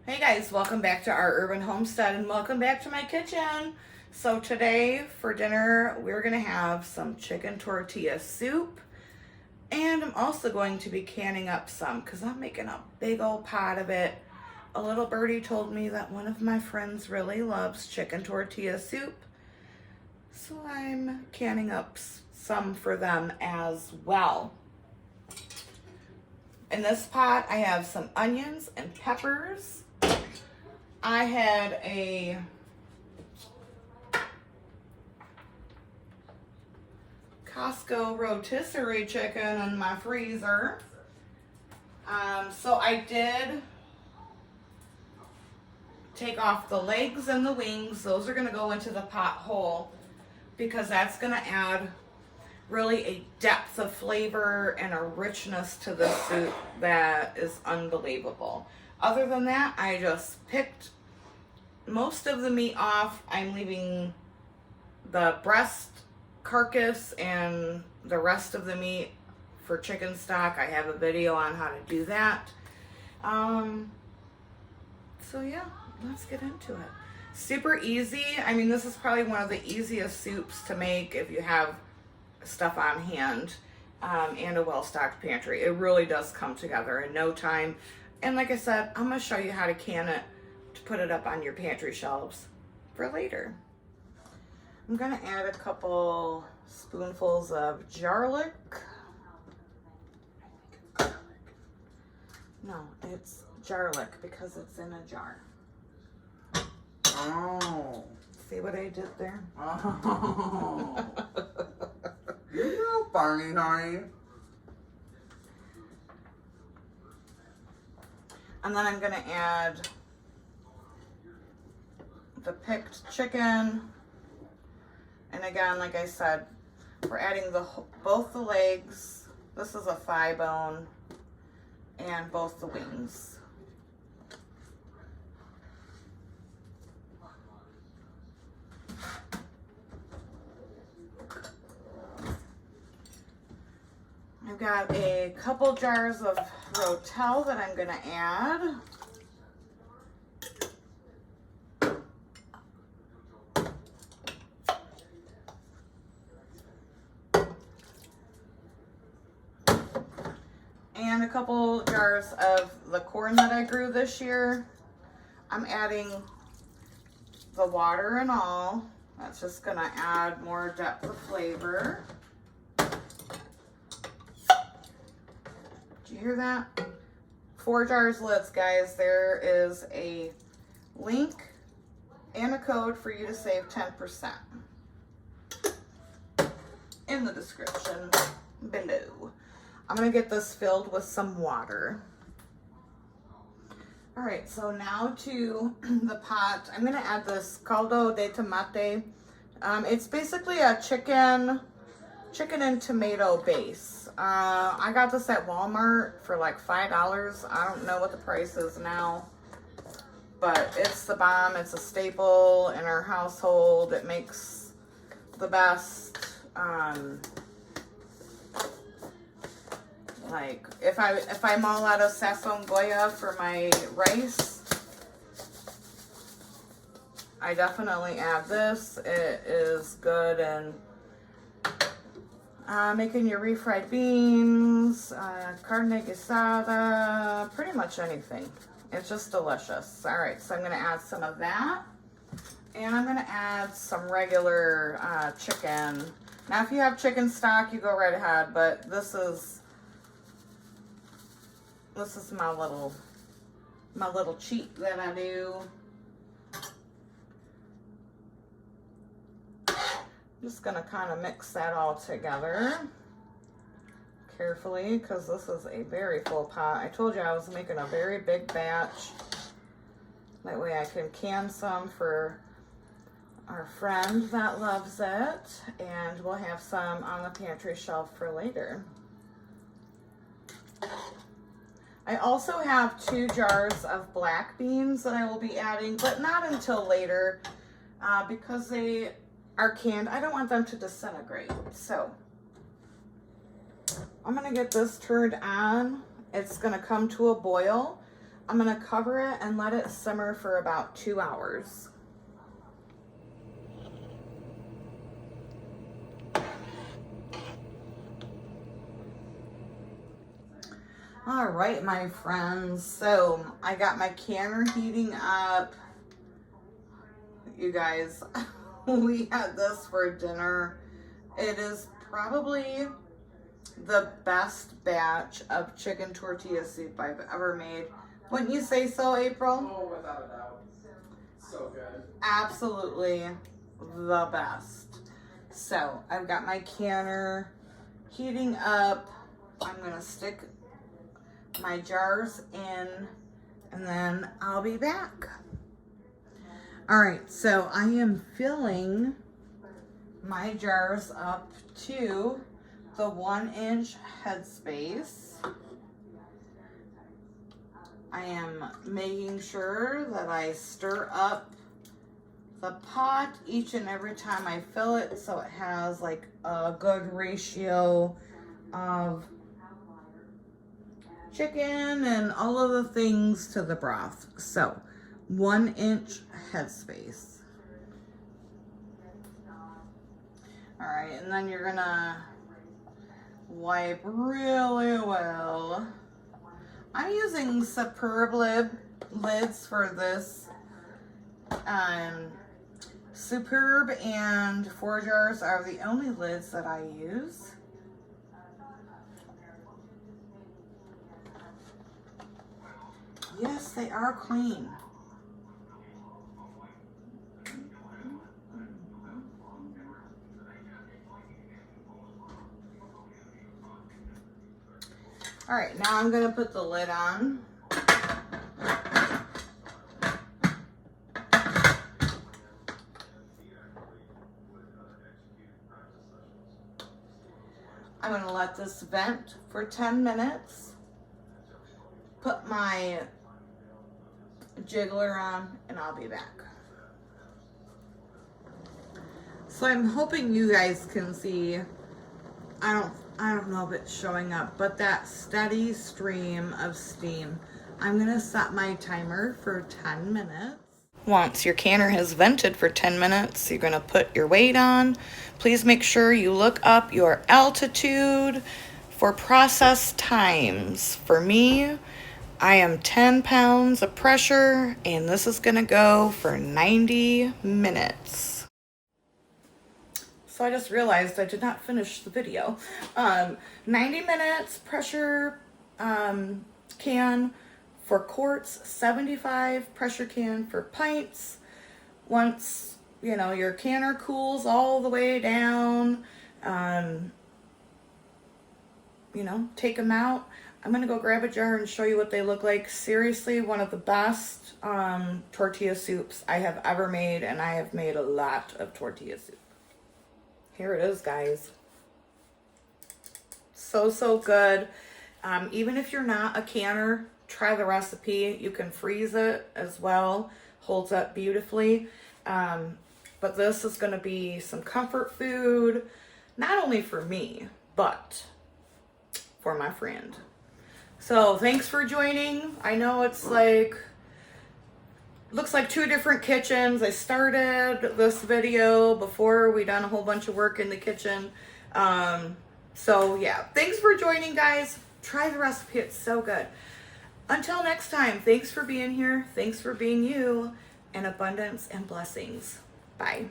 Hey guys, welcome back to our urban homestead and welcome back to my kitchen. So today for dinner, we're gonna have some chicken tortilla soup, and I'm also going to be canning up some because I'm making a big old pot of it. A little birdie told me that one of my friends really loves chicken tortilla soup, so I'm canning up some for them as well. In this pot, I have some onions and peppers. I had a Costco rotisserie chicken in my freezer. So I did take off the legs and the wings. Those are gonna go into the pot whole because that's gonna add really a depth of flavor and a richness to the soup that is unbelievable. Other than that, I just picked most of the meat off. I'm leaving the breast carcass and the rest of the meat for chicken stock. I have a video on how to do that. So yeah, let's get into it. Super easy. I mean, this is probably one of the easiest soups to make if you have stuff on hand and a well-stocked pantry. It really does come together in no time. And like I said, I'm going to show you how to can it to put it up on your pantry shelves for later. I'm going to add a couple spoonfuls of garlic. No, it's garlic because it's in a jar. Oh. See what I did there? Oh. You're so funny, honey. And then I'm going to add the picked chicken. And again, like I said, we're adding both the legs. This is a thigh bone, and both the wings. I've got a couple jars of Rotel that I'm going to add. And a couple jars of the corn that I grew this year. I'm adding the water and all. That's just going to add more depth of flavor. Did you hear that? 4 jars lids, guys. There is a link and a code for you to save 10% in the description below. I'm going to get this filled with some water. All right, so now to the pot. I'm going to add this caldo de tomate. It's basically a chicken and tomato base. I got this at Walmart for like $5. I don't know what the price is now, but it's the bomb. It's a staple in our household. It makes the best. Like if I'm all out of sazon Goya for my rice, I definitely add this. It is good and making your refried beans, carne guisada, pretty much anything. It's just delicious. All right, so I'm going to add some of that. And I'm going to add some regular chicken. Now, if you have chicken stock, you go right ahead, but this is my little cheat that I do. Just gonna kind of mix that all together carefully because this is a very full pot. I told you I was making a very big batch. That way I can can some for our friend that loves it, and we'll have some on the pantry shelf for later. I also have 2 jars of black beans that I will be adding, but not until later because they are canned. I don't want them to disintegrate. So I'm going to get this turned on. It's going to come to a boil. I'm gonna cover it and let it simmer for about 2 hours. All right, my friends, so I got my canner heating up. You guys, we had this for dinner. It is probably the best batch of chicken tortilla soup I've ever made. Wouldn't you say so, April? Oh, without a doubt. So good. Absolutely the best. So I've got my canner heating up. I'm gonna stick my jars in and then I'll be back. All right, so I am filling my jars up to the 1-inch headspace. I am making sure that I stir up the pot each and every time I fill it so it has like a good ratio of chicken and all of the things to the broth. So 1-inch headspace. All right, and then you're gonna wipe really well. I'm using Superb lids for this. Superb and 4 jars are the only lids that I use. Yes, they are clean. All right, now I'm gonna put the lid on. I'm gonna let this vent for 10 minutes. Put my jiggler on and I'll be back. So I'm hoping you guys can see, I don't know if it's showing up, but that steady stream of steam. I'm gonna set my timer for 10 minutes. Once your canner has vented for 10 minutes, you're gonna put your weight on. Please make sure you look up your altitude for process times. For me, I am 10 pounds of pressure, and this is gonna go for 90 minutes. So I just realized I did not finish the video. 90 minutes pressure can for quarts, 75 pressure can for pints. Once, you know, your canner cools all the way down, you know, take them out. I'm gonna go grab a jar and show you what they look like. Seriously, one of the best tortilla soups I have ever made, and I have made a lot of tortilla soup. Here it is, guys. So good. Even if you're not a canner, try the recipe. You can freeze it as well. Holds up beautifully. But this is going to be some comfort food, not only for me, but for my friend. So thanks for joining. I know it's like, looks like 2 different kitchens. I started this video before we done a whole bunch of work in the kitchen. So yeah, thanks for joining, guys. Try the recipe, it's so good. Until next time, thanks for being here. Thanks for being you, and abundance and blessings. Bye.